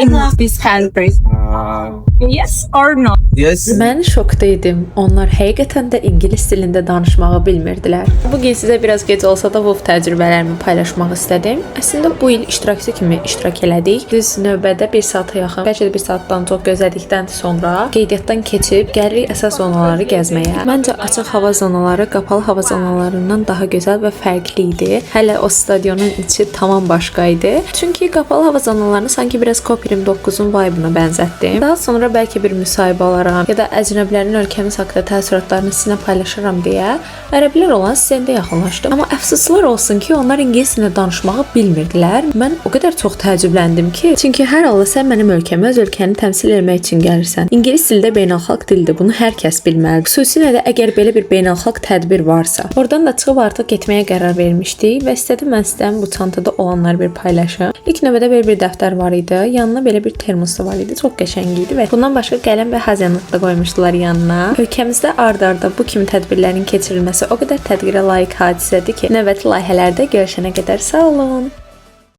in this country? Yes or no? Yes. Mən şokda idim. Onlar həqiqətən də ingilis dilində danışmağı bilmirdilər. Bugün sizə biraz gec olsa da bu təcrübələrimi paylaşmaq istədim. Əslində bu il iştirakçı kimi iştirak elədik. Düz növbədə 1 saata yaxın, bəlkə də 1 saatdan çox gözlədikdən sonra qeydiyyatdan keçib gəlirik əsas zonaları gəzməyə. Məncə açıq hava zonaları qapalı hava zonalarından daha gözəl və fərqli idi. Hələ o stadionun içi tamam başqa idi. Çünki qapalı hava zonalarını sanki biraz COP29-un vibe-ına bənzətdim. Daha sonra bəlkə bir müsahibə alaram ya da əcnəbilərin ölkəmiz haqqında təəssüratlarını sizinlə paylaşaram deyə ərəblər olan stenda yaxınlaşdım. Amma əfsuslar olsun ki, onlar ingilis dilində danışmağı bilmirdilər. Mən o qədər çox təəccübləndim ki, çünki hər halda sən mənim ölkəmə, öz ölkəni təmsil etmək üçün gəlirsən. İngilis dili də beynəlxalq dildir. Bunu hər kəs bilməlidir. Xüsusilə də əgər belə bir beynəlxalq tədbir varsa. Oradan da çıxıb artıq getməyə qərar vermişdik və istədim mən sizdən bu çantada olanları bir paylaşım. İlk növbədə bir dəftər var idi. Yanına belə bir termos da var idi. Çox qəşəng idi və bundan başqa qələm və hazırlıq da qoymuşdular yanına. Ölkəmizdə ard-arda bu kimi tədbirlərin keçirilməsi o qədər təqdirə layiq hadisədir ki, növbəti layihələrdə görüşənə qədər sağ olun.